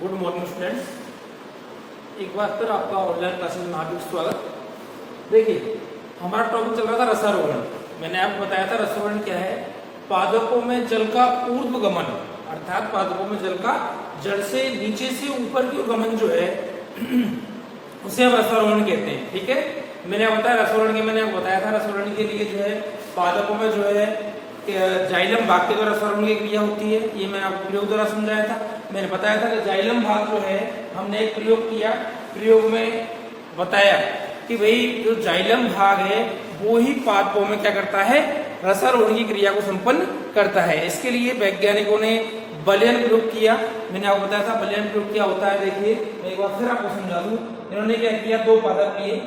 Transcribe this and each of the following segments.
Good morning students, एक बार फिर आपका ऑनलाइन क्लासेस में हार्दिक स्वागत। देखिए, हमारा टॉपिक चल रहा था रसारोहण। मैंने आपको बताया था रसारोहण क्या है। पादपों में जल का ऊर्ध्वगमन, अर्थात पादपों में जल का जड़ से नीचे से ऊपर की ओर गमन जो है उसे हम रसारोहण कहते हैं। ठीक है, मैंने आपको बताया रसारोहण के मैंने आपको बताया था रसारोहण के लिए जो है पादपों में जो है जाइलम भाग के द्वारा रसारोहण की क्रिया होती है। ये मैंने आपको प्रयोग द्वारा समझाया था। मैंने बताया था कि जाइलम भाग जो है हमने एक प्रयोग किया, प्रयोग में बताया कि भाई जो जाइलम भाग है वो ही पादपों में क्या करता है, रसारोहण की क्रिया को संपन्न करता है। इसके लिए वैज्ञानिकों ने बलियन प्रयोग किया। मैंने आपको बताया था बलियन प्रयोग क्या होता है। देखिए, मैं एक बार फिर आपको समझा दूं। इन्होंने क्या किया, दो पादप लिए,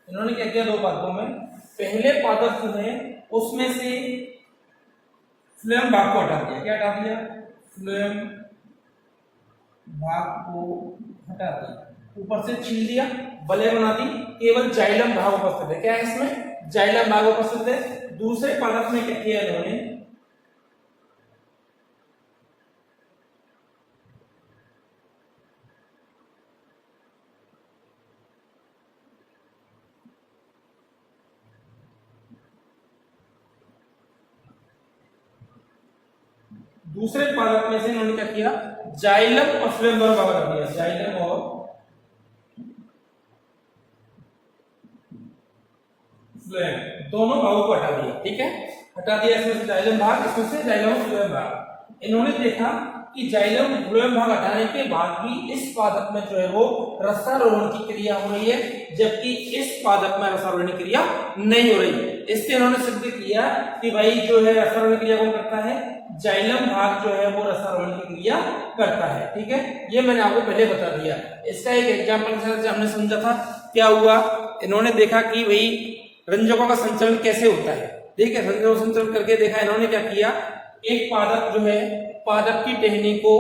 इन्होंने क्या किया, दो पादपों में पहले पादप जो है उसमें से फ्लोएम भाग को हटा दिया। क्या हटा दिया? फ्लोएम भाग को हटा दिया, ऊपर से छील दिया, बले बना दी, केवल जाइलम भाग उपस्थित है। क्या है इसमें? जाइलम भाग उपस्थित है। दूसरे पादप में क्या किया इन्होंने, दूसरे पादप में से इन्होंने क्या किया, जाइलम और फ्लोएम दोनों भाग हटा दिया। जाइलम और फ्लोएम दोनों भागों को हटा दिया। ठीक है, हटा दिया। इसमें से जाइलम भाग, इसमें से जाइलम और फ्लोएम भाग। इन्होंने देखा कि जाइलम फ्लोएम भाग हटाने के बाद भी इस पादप में जो है वो रसारोहण की क्रिया हो रही है, जबकि इस पादप में रसारोहण की क्रिया नहीं हो रही है। इससे इन्होंने सिद्ध किया कि भाई जो है रसारोहण क्रिया कौन करता है, जाइलम भाग जो है वो रसारोहण की क्रिया करता है। ठीक है, ये मैंने आपको पहले बता दिया। इसका एक एग्जांपल के साथ हमने समझा था। क्या हुआ, इन्होंने देखा कि भाई रंजकों का संचलन कैसे होता है। ठीक है, रंजकों का संचलन करके देखा। इन्होंने क्या किया, एक पादप जो है पादप की टहनी को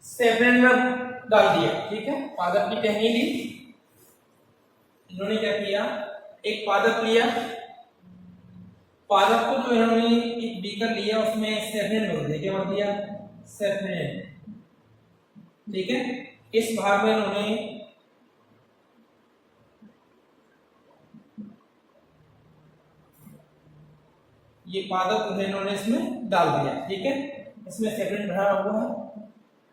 सेपरेट में डाल दिया। ठीक है, पादप की टहनी ली, इन्होंने क्या किया, एक पादप लिया, पादप को जो इन्होंने एक बीकर लिया, उसमें सेफ्रेन भर दिया। क्या भर दिया? सेफ्रेन। ठीक है, इस भाग में इन्होंने ये पादप जो है इन्होंने इसमें डाल दिया। ठीक है, इसमें सेफ्रेन भरा हुआ है।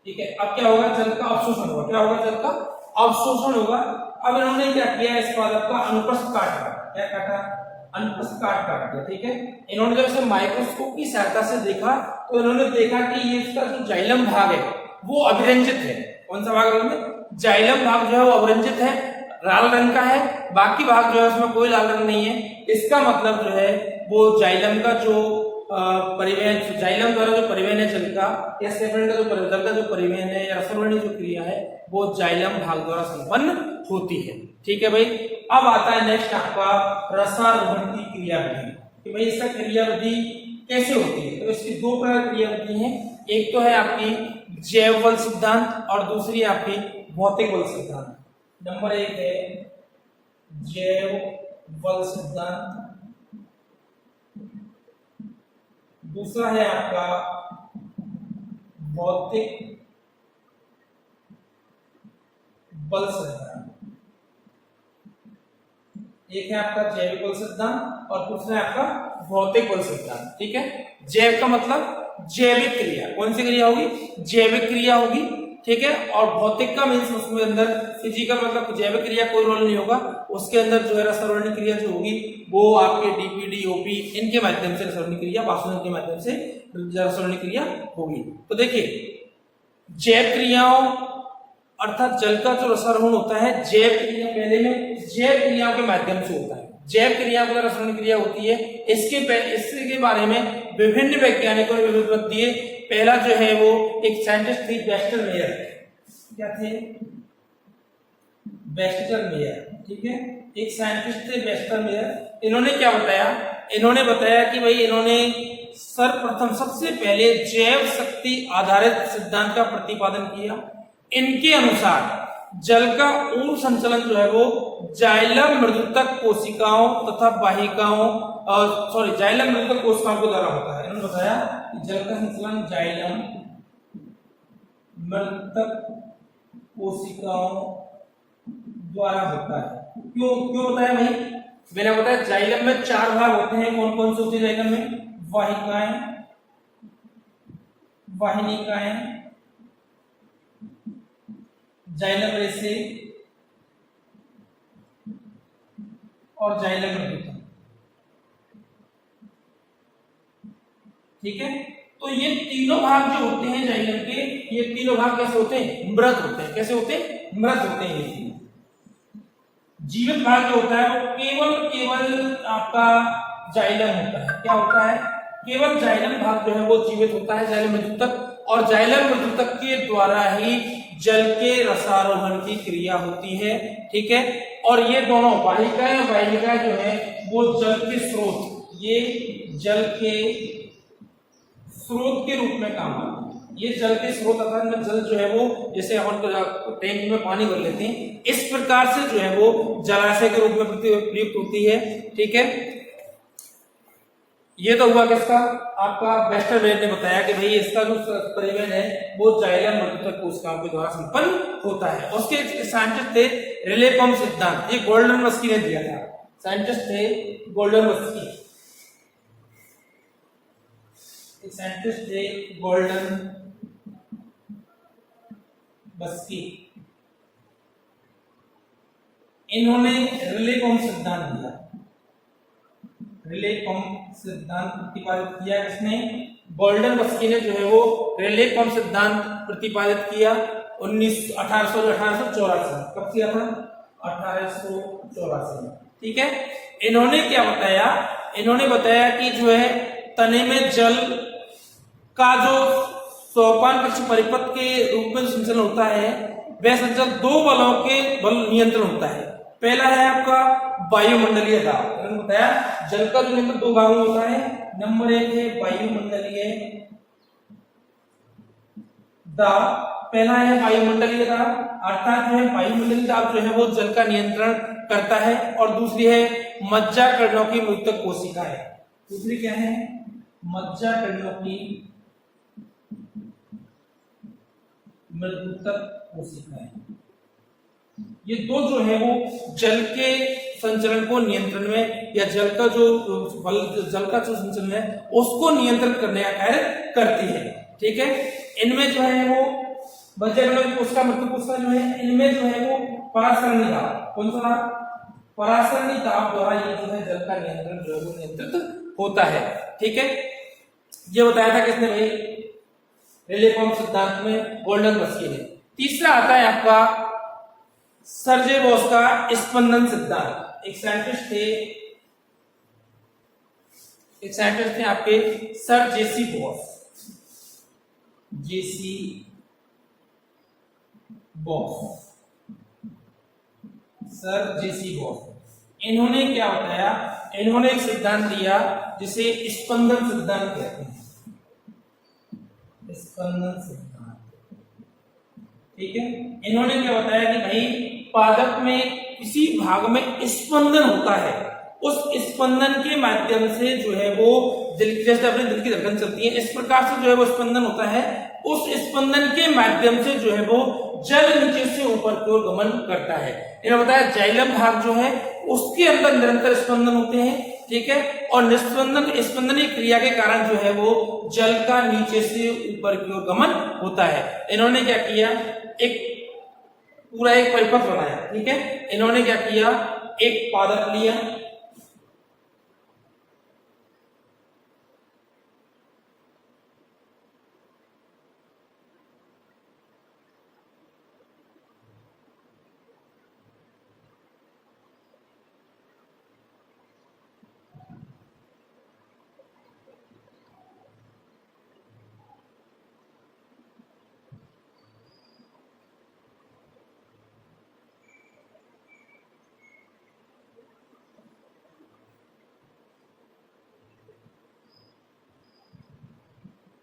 ठीक है, अब क्या होगा, जल का अवशोषण होगा। क्या होगा? जल का अवशोषण होगा। अब इन्होंने क्या किया, इस पादप का अनुप्रस्थ काटा। क्या काटा? अनुप्रस्थ काट दिया। ठीक है, इन्होंने जब इसे माइक्रोस्कोप की सहायता से देखा तो इन्होंने देखा कि ये इसका जो जाइलम भाग है वो अभिरंजित है। कौन सा भाग है? जाइलम भाग जो है वो अभिरंजित है, लाल रंग का है। बाकी भाग जो है उसमें कोई लाल रंग नहीं है। इसका मतलब जो है वो जाइलम का जो परिवहन, जाइलम द्वारा जो परिवहन है जल का, या सेफ्रेन का जो जल का जो परिवहन है या रसारोहण जो क्रिया है वो जाइलम भाग द्वारा संपन्न होती है। ठीक है भाई, अब आता है नेक्स्ट आपका रसारोहण की क्रिया विधि कि भाई इसका क्रिया विधि कैसे होती है। तो इसकी दो प्रकार क्रिया विधि है। एक तो है आपकी जैव बल सिद्धांत और दूसरी आपकी भौतिक बल सिद्धांत। नंबर एक है जैव बल सिद्धांत, दूसरा है आपका भौतिक बल सिद्धांत। एक है आपका जैविक बल सिद्धांत और दूसरा है आपका भौतिक बल सिद्धांत। ठीक है, जैव का मतलब जैविक क्रिया, कौन सी क्रिया होगी? जैविक क्रिया होगी। ठीक है, और भौतिक का मीन्स उसमें अंदर फिजिकल, मतलब जैविक क्रिया कोई रोल नहीं होगा उसके अंदर। जो है रसारोहण क्रिया जो होगी वो आपके डीपीडी, ओपी इनके माध्यम से रसारोहण क्रिया, वाष्पन के माध्यम से रसारोहण क्रिया होगी। तो देखिए, जैव क्रियाओं अर्थात जल का जो रसारोहण होता है जैव क्रिया, पहले में जैव क्रियाओं के माध्यम से होता है। जैव क्रिया के द्वारा श्वसन क्रिया होती है। इसके बारे में विभिन्न वैज्ञानिकों ने विभिन्न मत दिए। पहला जो है वो एक साइंटिस्ट थी बेस्टर मेयर, क्या थे? बेस्टर मेयर, ठीक है, एक साइंटिस्ट थे बेस्टर मेयर। इन्होंने क्या बताया? इन्होंने बताया कि भाई इन्होंने सर्वप्रथम सबसे पहले जैव शक्ति आधारित सिद्धांत का प्रतिपादन किया। इनके अनुसार जल का ऊर्ध्व संचलन जो है वो जाइलम मृदुतक कोशिकाओं तथा वाहिकाओं जाइलम मृदुतक कोशिकाओं के द्वारा होता है। इन्होंने बताया कि जल का संचलन जाइलम मृदुतक कोशिकाओं द्वारा होता है। क्यों बताया भाई? मैंने बताया जाइलम में 4 भाग होते हैं। कौन कौन से होते हैं जाइलम में? वाहिकाएं, वाहिनिकाएं, जाइलम रेशे और जाइलम मृदुतक, ठीक है। तो ये तीनों भाग जो होते हैं जाइलम के, ये तीनों भाग कैसे होते हैं? मृत होते हैं। कैसे होते हैं? मृत होते हैं। ये जीवित भाग जो होता है वो केवल आपका जाइलम होता है। क्या होता है? केवल जाइलम भाग जो है वो जीवित होता है, जाइलम मृदुतक। और जाइलम मृदुतक के द्वारा ही जल के रसारोहण की क्रिया होती है, ठीक है। और ये दोनों वाहिकाएं और वाहिनिकाएं जो है वो जल के स्रोत, ये जल के स्रोत के रूप में काम आते हैं। ये जल के स्रोत अर्थात में जल जो है वो जैसे हम टैंक में पानी भर लेते हैं, इस प्रकार से जो है वो जलाशय के रूप में प्रयुक्त होती है, ठीक है। ये तो हुआ किसका? आपका बेस्टर मेयर ने बताया कि भाई इसका जो परिवहन है वो जाइलम मृदुतक कोशिकाओं के द्वारा संपन्न होता है। उसके साइंटिस्ट थे रिले पंप सिद्धांत, ये गोल्डन मस्की ने दिया था। साइंटिस्ट थे गोल्डन मस्की, साइंटिस्ट थे गोल्डन मस्की। इन्होंने रिले पंप सिद्धांत दिया। रिले पंप सिद्धांत प्रतिपादित किया किसने? गोल्डन मस्की ने जो है वो रिले पंप सिद्धांत प्रतिपादित किया 1884। कब किया था? 1884, ठीक है। इन्होंने क्या बताया? इन्होंने बताया कि जो है तने में जल का जो सोपान पक्ष परिपथ के रूप में संचलन होता है, वह संचलन 2 बलों के बल नियंत्रण होता है। पहला है आपका वायुमंडलीय दाब। मैंने बताया जल का जो नियंत्रण 2 भागों में होता है। नंबर 1 है वायुमंडलीय दाब। पहला है वायुमंडलीय दाब, अर्थात जो है वायुमंडलीय दाब जो है वो जल का नियंत्रण करता है। और दूसरी है मज्जाकर्णों की मृदुतक कोशिकाएं। दूसरी क्या है? मज्जाकर्णों की मृदुतक कोशिकाएं। ये 2 जो है वो जल के संचलन को नियंत्रण में, या जल का जो संचलन है उसको नियंत्रित करने का कार्य करती है, ठीक है। इनमें जो है वो मज्जाकर्णों की कोशिका, मृदुतक कोशिका जो है, इनमें जो है वो परासरणी दाब, कौन सा? परासरणी दाब द्वारा ये जो है जल का नियंत्रण जो है वो नियंत्रित होता है, ठीक है। ये बताया था किसने भाई? रिले पंप सिद्धांत में गोल्डन मस्की ने। तीसरा आता है आपका सर्जे-वॉस का स्पंदन सिद्धांत। एक साइंटिस्ट थे आपके सर जेसी बॉस, सर जेसी बॉस। इन्होंने क्या बताया? इन्होंने एक सिद्धांत दिया जिसे स्पंदन सिद्धांत कहते हैं। स्पंदन सिद्धांत, ठीक है। इन्होंने क्या बताया कि भाई पादप में किसी भाग में स्पंदन होता है, उस स्पंदन के माध्यम से जो है वो जैसे अपने दिल की धड़कन चलती है, इस प्रकार से जो है वो स्पंदन होता है। उस स्पंदन के माध्यम से जो है वो जल नीचे से ऊपर की ओर गमन करता है। इन्होंने बताया जाइलम भाग जो है उसके अंदर निरंतर स्पंदन होते हैं, ठीक है। और स्पंदनीय क्रिया के कारण जो है वो जल का नीचे से ऊपर की ओर गमन होता है। इन्होंने क्या किया? एक पूरा एक परिपथ बनाया, ठीक है। इन्होंने क्या किया? एक पादप लिया,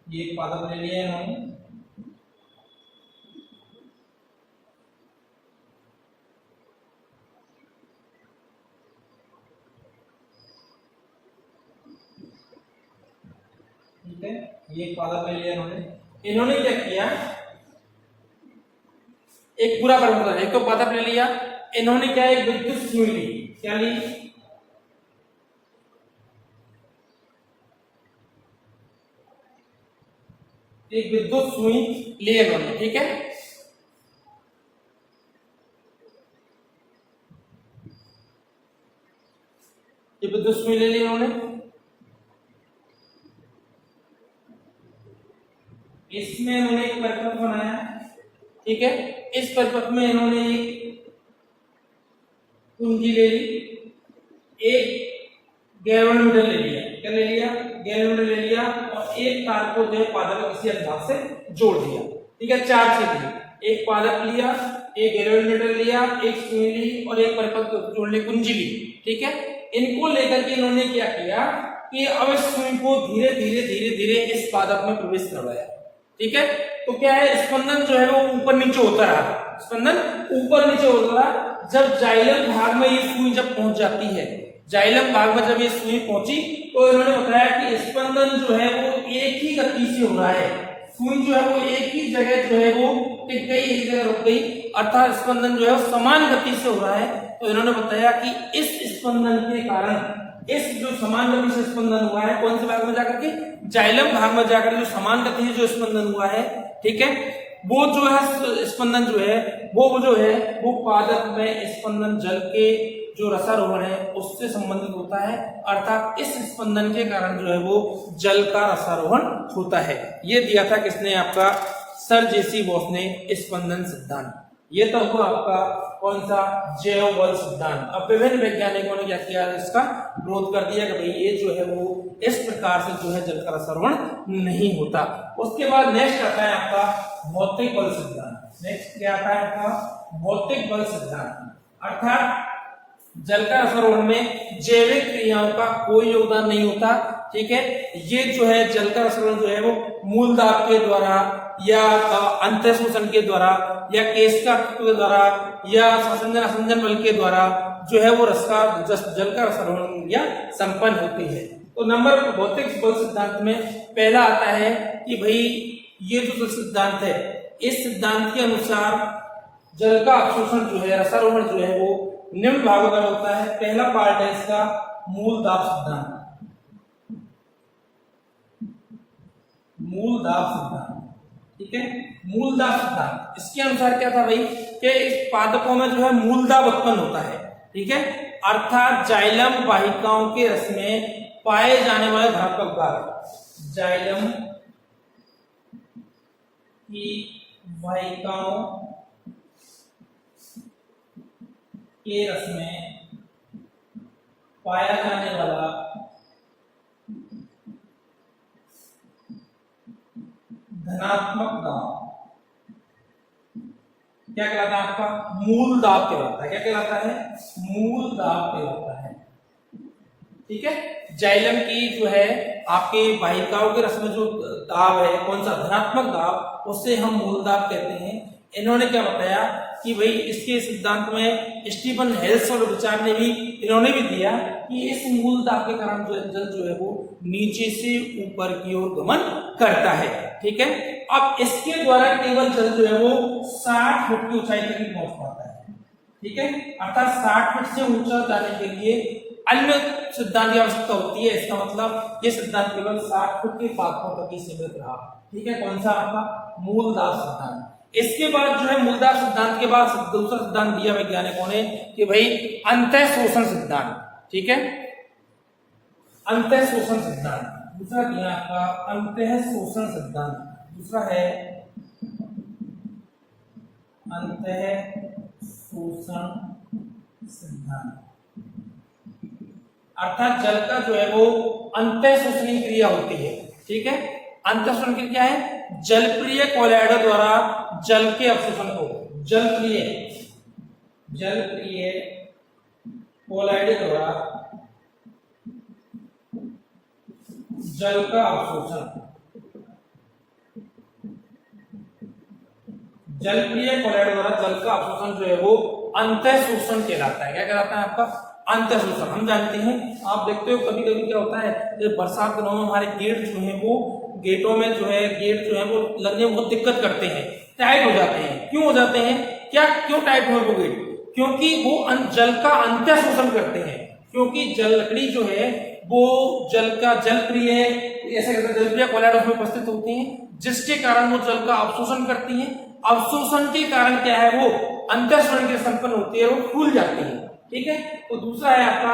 ये एक पादप ले लिया इन्होंने, ठीक है, ये एक पादप ले लिया इन्होंने। इन्होंने क्या किया, एक पूरा पर्वत, एक तो पादप ले लिया, इन्होंने क्या एक विद्युत सुई ली, क्या ली, एक विद्युत सुई ली इन्होंने, ठीक है। ये विद्युत सुई ले ली इन्होंने, इसमें इन्होंने एक परिपथ बनाया, ठीक है। इस परिपथ में इन्होंने एक कुंजी ले ली, एक गैल्वेनोमीटर ले लिया, क्या ले लिया, गैल्वेनोमीटर ले लिया, और एक तार को जो है पादप किसी अंदाज से जोड़ दिया, ठीक है। चार चीज ली, एक पादप लिया, एक गैल्वेनोमीटर लिया, एक सुई ली और एक परिपथ जोड़ने कुंजी ली, ठीक है। इनको लेकर के इन्होंने क्या किया कि अब इस सुई को धीरे धीरे धीरे धीरे इस पादप में प्रवेश करवाया, ठीक है। तो क्या है, स्पंदन जो है वो ऊपर नीचे होता रहा, स्पंदन ऊपर नीचे होता रहा। जब जाइलम भाग में ये सुई जब पहुंच जाती है, जाइलम भाग में जब ये सुई पहुंची तो इन्होंने बताया कि स्पंदन जो है वो एक ही गति से हो रहा है, सुई जो है वो एक ही जगह जो है वो टिक गई, एक जगह रुक गई, अर्थात स्पंदन जो है वो समान गति से हो रहा है। तो इन्होंने बताया कि इस स्पंदन के कारण, इस जो समान गति से स्पंदन हुआ है, कौन से भाग में जाकर के, जाइलम भाग में जाकर जो समान गति से जो स्पंदन हुआ है, ठीक है, वो जो है स्पंदन जो है वो पादप में स्पंदन जल के जो रसारोहण है उससे संबंधित होता है, अर्थात इस स्पंदन के कारण जो है वो जल का रसारोहण होता है। ये दिया था किसने, आपका सर जेसी बॉस ने स्पंदन सिद्धांत। ये तो हुआ आपका कौन सा, जैव बल सिद्धांत। अब विभिन्न वैज्ञानिकों ने क्या किया, इसका विरोध कर दिया कि भाई ये जो है वो इस प्रकार से जो है जल का रसारोहण नहीं होता। उसके बाद नेक्स्ट आता है आपका भौतिक बल सिद्धांत। नेक्स्ट क्या आता है आपका भौतिक बल सिद्धांत, अर्थात जल का रसारोहण में जैविक क्रियाओं का कोई योगदान नहीं होता, ठीक है। ये जो है जल का रसारोहण जो है वो मूल दाब के द्वारा या अंतः शोषण के द्वारा या केशिका के द्वारा या संसंजन बल के द्वारा जो है वो जल का रसारोहण या संपन्न होती है। तो नंबर भौतिक बल सिद्धांत में पहला आता है कि भाई ये जो सिद्धांत है, इस सिद्धांत के अनुसार जल का अवशोषण जो है, रसारोहण जो है वो निम्न भागों में होता है। पहला पार्ट है इसका मूल दाब सिद्धांत, मूल दाब सिद्धांत, ठीक है। मूल दाब सिद्धांत, इसके अनुसार क्या था भाई कि इस पादपों में जो है मूल दाब उत्पन्न होता है, ठीक है, अर्थात जाइलम वाहिकाओं के रस में पाए जाने वाले धनात्मक दाब, जाइलम की वाहिकाओं के रस में पाया जाने वाला धनात्मक दाब क्या कहलाता है, आपका मूल दाब कहलाता है। क्या कहलाता है, मूल दाब कहलाता है, ठीक है। जाइलम की जो है आपके वाहिकाओं के रस में जो दाब है, कौन सा, धनात्मक दाब, उससे हम मूल दाब कहते हैं। इन्होंने क्या बताया कि भाई इसके सिद्धांत में स्टीफन हेल्स और विचार ने भी, इन्होंने भी दिया कि इस मूल दाब के कारण जल जो है वो नीचे से ऊपर की ओर गमन करता है, ठीक है। अब इसके द्वारा केवल जल जो है वो 60 फुट की ऊंचाई तक पहुंच पाता है, ठीक है, अर्थात 60 फुट से ऊंचा जाने के लिए अन्य सिद्धांत की आवश्यकता होती है। इसका मतलब ये सिद्धांत केवल 60 फुट के पादपों तक ही सीमित रहा, ठीक है। कौन सा, आपका मूल दाब सिद्धांत। इसके बाद जो है मूल दाब सिद्धांत के बाद दूसरा सिद्धांत दिया वैज्ञानिकों ने कि भाई अंतः शोषण सिद्धांत, ठीक है, अंतः शोषण सिद्धांत। दूसरा दिया आपका अंतः शोषण सिद्धांत, दूसरा है अंतः शोषण सिद्धांत, अर्थात जल का जो है वो अंतः शोषणीय क्रिया होती है, ठीक है। अंतः शोषण क्रिया क्या है, जलप्रिय कोलाइडर द्वारा जल के अवशोषण को, जलप्रिय कोलाइडर द्वारा जल का अवशोषण, जलप्रिय कोलॉइड द्वारा जल का अवशोषण जो है वो अंतःशोषण कहलाता है। क्या कहलाता है आपका? अंतःशोषण। हम जानते हैं, आप देखते हो कभी कभी क्या होता है, जब बरसात के दिनों में हमारे गेट जो है वो गेटों में जो है गेट जो है वो लगने में बहुत दिक्कत करते हैं, टाइट हो जाते हैं। क्यों हो जाते हैं? क्या क्यों टाइट हुए वो गेट? क्योंकि वो जल का अंतःशोषण करते हैं। क्योंकि जल लकड़ी जो है वो जल का जलप्रिय ऐसे जलप्रिय कोलॉइड उसमें उपस्थित होती हैं, जिसके कारण वो जल का अवशोषण करती हैं। अवशोषण के कारण क्या है, वो अंतःशोषण के संपन्न होती है, वो फूल जाती है। ठीक है। तो दूसरा है आपका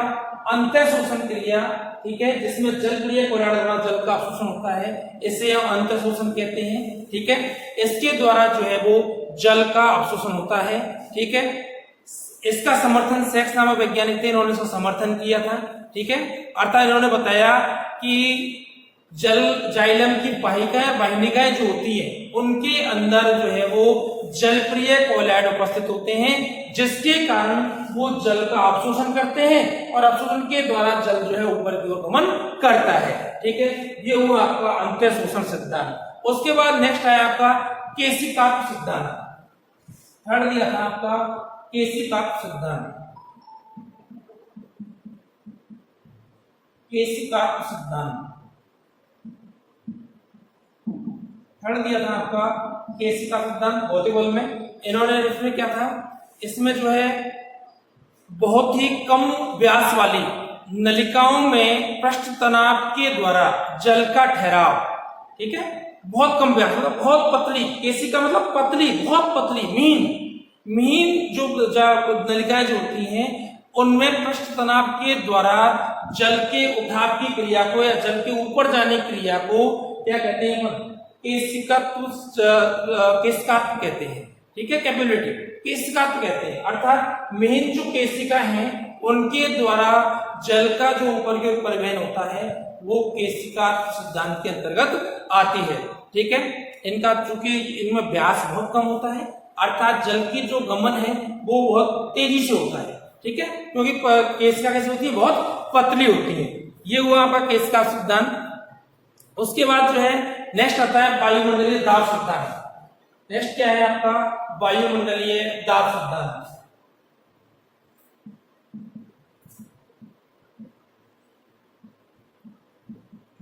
अंतःशोषण क्रिया। ठीक है, जिसमें जलप्रिय कोलॉइड द्वारा जल का अवशोषण होता है, इसे हम अंतःशोषण कहते हैं। ठीक है, इसके द्वारा जो है वो जल का अवशोषण होता है। ठीक है, इसका समर्थन सेक्स नामक वैज्ञानिक थे, इन्होंने इसका समर्थन किया था। ठीक है, अर्थात इन्होंने बताया कि जल जाइलम की वाहिनिकाएं जो होती है उनके अंदर जो है वो जलप्रिय कोलॉइड उपस्थित होते हैं, जिसके कारण वो जल का अवशोषण करते हैं और अवशोषण के द्वारा जल जो है ऊपर की ओर गमन करता है। ठीक है, ये हुआ आपका अंतःशोषण सिद्धांत। उसके बाद नेक्स्ट है आपका केशिकात्मक सिद्धांत। थर्ड दिया था आपका केशिकात्मक सिद्धांत। केशिकात्मक सिद्धांत थर्ड दिया था आपका केशिकात्मक सिद्धांत भौतिक बल में। इन्होंने इसमें क्या था, इसमें जो है बहुत ही कम व्यास वाली नलिकाओं में पृष्ठ तनाव के द्वारा जल का ठहराव। ठीक है, बहुत कम व्यास, मतलब बहुत पतली, केशिका मतलब पतली, बहुत पतली, मीन जो नलिकाएं जो होती हैं उनमें पृष्ठ तनाव के द्वारा जल के उठाव की क्रिया को या जल के ऊपर जाने की क्रिया को क्या कहते हैं? केशिकात्मक कहते हैं। ठीक है, कैपेबिलिटी केशिकात्मक कहते हैं। अर्थात मेन जो केशिका हैं उनके द्वारा जल का जो ऊपर की ओर परिवहन होता है वो केशिकात्मक सिद्धांत के अंतर्गत आती है। ठीक है, इनका चूंकि इनमें व्यास बहुत कम होता है, अर्थात जल की जो गमन है वो बहुत तेजी से होता है। ठीक है, क्योंकि केशिका कैसे होती है? बहुत पतली होती है। ये हुआ आपका केशिकात्मक सिद्धांत। उसके बाद जो है नेक्स्ट आता है वायुमंडलीय दाब सिद्धांत। नेक्स्ट क्या है आपका? वायुमंडलीय दाब सिद्धांत।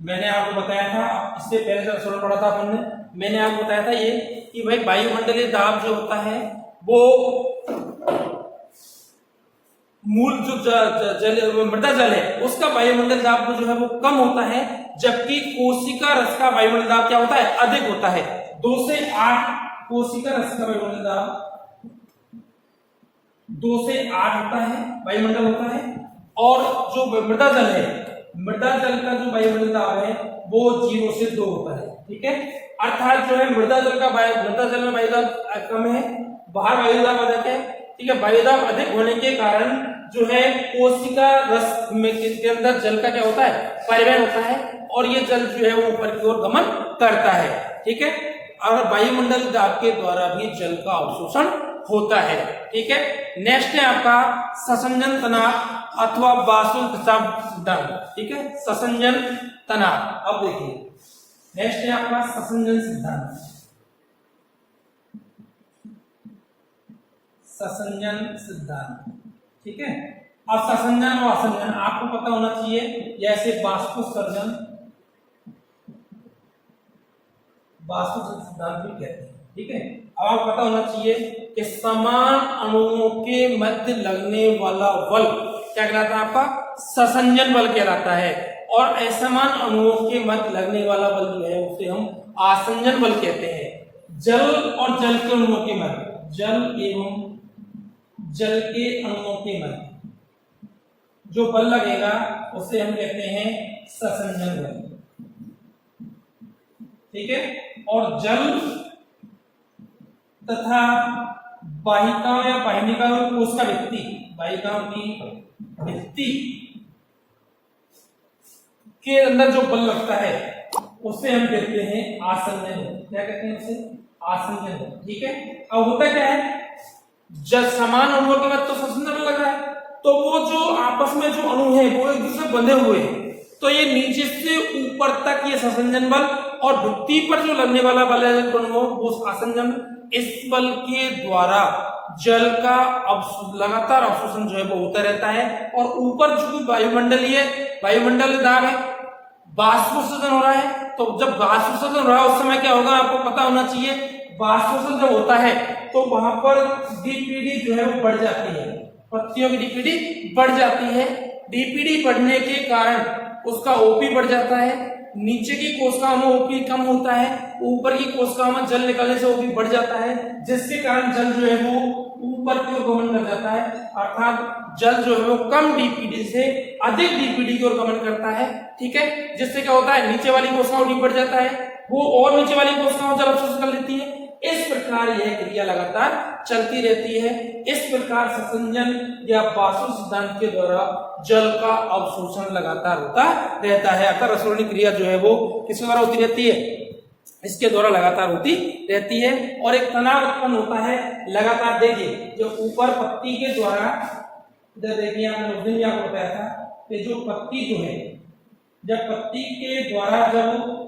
मैंने आपको बताया था, इससे पहले जो सवाल पढ़ा था हमने, मैंने आपको बताया था ये कि भाई वायुमंडलीय दाब जो होता है वो मूल जो मृदा जल है उसका वायुमंडल दाब जो है वो कम होता है, जबकि कोशिका रस का वायुमंडल दाब क्या होता है? अधिक होता है। 2 से 8 कोशिका रस का वायुमंडल दाब 2 से 8 होता है, वायुमंडल होता है। और जो मृदा जल है, मृदा जल का जो वायुमंडल दाब है वो 0 से 2 होता है। ठीक है, अर्थात जो है मृदा जल में वायुदाब कम है, बाहर वायुदाब अधिक है। ठीक है, वायुदाब अधिक होने के कारण जो है कोशिका रस में के अंदर जल का क्या होता है? परिवहन होता है, और ये जल जो है वो ऊपर की ओर गमन करता है। ठीक है, और वायुमंडल दाब के द्वारा भी जल का अवशोषण होता है। ठीक है, नेक्स्ट है आपका ससंजन तनाव अथवा वाष्प खिंचाव सिद्धांत। ठीक है, ससंजन तनाव। अब देखिए नेक्स्ट है आपका ससंजन सिद्धांत। ससंजन सिद्धांत। ठीक है, अब ससंजन और असंजन आपको पता होना चाहिए, जैसे वाष्पोत्सर्जन सिद्धांत भी कहते हैं। ठीक है, अब आपको पता होना चाहिए कि समान अणुओं के मध्य लगने वाला बल क्या कहलाता है? आपका ससंजन बल कहलाता है। और असमान अणुओं के मध्य लगने वाला बल जो है उसे हम आसंजन बल कहते हैं। जल और जल के अणुओं के मध्य, जल एवं जल के अणुओं के मध्य जो बल लगेगा उसे हम कहते हैं ससंजन बल। ठीक है, और जल तथा वाहिकाओं या वाहिनिकाओं कोश का भित्ति, वाहिकाओं की भित्ति के अंदर जो बल लगता है उसे हम कहते हैं आसंजन बल। क्या कहते हैं उसे? आसंजन बल। ठीक है, अब होता क्या है, जब समान अणुओं के बाद तो ससंजन बल लग रहा है, तो वो जो आपस में जो अणु है वो एक दूसरे बंधे हुए हैं, तो ये नीचे से ऊपर तक ये ससंजन बल और भित्ति पर जो लगने वाला बल है वो आसंजन, इस बल के द्वारा जल का लगातार अवशोषण जो है वो होता रहता है। और ऊपर जो वायुमंडल दाब है, बाष्पोत्सर्जन हो रहा है। तो जब बाष्पोत्सर्जन हो रहा है उस समय क्या होगा आपको पता होना चाहिए, बाष्पोत्सर्जन जब होता है तो वहां पर डीपीडी जो है वो बढ़ जाती है, पत्तियों की डीपीडी बढ़ जाती है। डीपीडी बढ़ने के कारण उसका ओपी बढ़ जाता है, नीचे की कोशिकाओं में ओपी कम होता है, ऊपर की कोशिकाओं में जल निकलने से ओपी बढ़ जाता है, जिसके कारण जल जो है वो ऊपर की ओर गमन कर जाता है। अर्थात जल जो है वो कम डीपीडी से अधिक डीपीडी की ओर गमन करता है। ठीक है, जिससे क्या होता है नीचे वाली कोशिकाओं डीप बढ़ जाता है, वो और नीचे वाली कोशिकाओं जल अवशोषण कर लेती है। इस प्रकार यह क्रिया लगातार चलती रहती है। इस प्रकार ससंजन या बासु सिद्धांत के द्वारा जल का अवशोषण लगातार होता रहता है। अर्थात रसायनिक क्रिया जो है वो किसके द्वारा होती रहती है, इसके द्वारा लगातार होती रहती है। और एक तनाव उत्पन्न होता है लगातार। देखिए जो ऊपर पत्ती के द्वारा, इधर देखिए हमने उस दिन भी आपको बताया था कि जो पत्ती जो है, जब पत्ती के द्वारा जब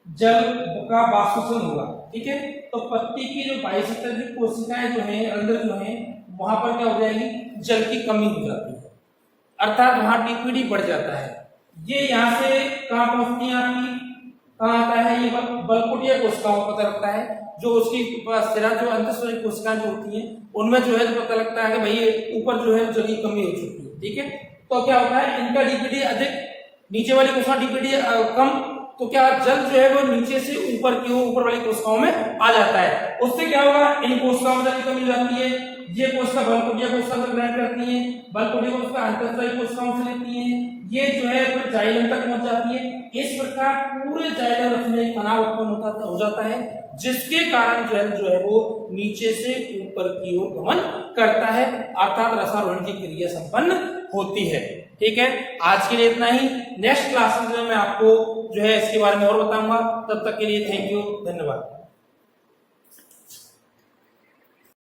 जल का बाष्पोत्सर्जन होगा, ठीक है, तो पत्ती की जो बाह्यस्तर की कोशिकाएं जो है, अंदर जो है, वहां पर क्या हो जाएगी, जल की कमी हो जाती है, अर्थात वहां डीपीडी बढ़ जाता है। ये यहाँ से कहाँ पहुंचती है आपकी, कहाँ आता है, ये बलकोटीय कोशिकाओं को पता लगता है। जो उसकी जो अंतःस्रावी कोशिकाएं जो होती हैं उनमें जो है पता लगता है कि भाई ऊपर जो है जल की कमी हो चुकी है। ठीक है, तो क्या होता है, इनका डीपीडी अधिक, नीचे वाली कोशिका डीपीडी कम, तो क्या जल जो है वो नीचे से ऊपर की ऊपर वाली कोशिकाओं में आ जाता है। उससे क्या होगा, इन कोशिकाओं में जल की कमी हो जाती है। ये कोशिका बलकोटीय कोशिका से ग्रहण करती है, बलकोटीय कोशिका अंतःस्रावी कोशिकाओं से लेती है, ये जो है फिर जाइलम तक पहुंच जाती है। इस प्रकार पूरे जाइलम रस में तनाव उत्पन्न हो जाता है, जिसके कारण जल जो है वो नीचे से ऊपर की ओर गमन करता है, अर्थात रसारोहण की क्रिया संपन्न होती है। ठीक है, आज के लिए इतना ही। नेक्स्ट क्लास में मैं आपको जो है इसके बारे में और बताऊंगा। तब तक के लिए थैंक यू, धन्यवाद।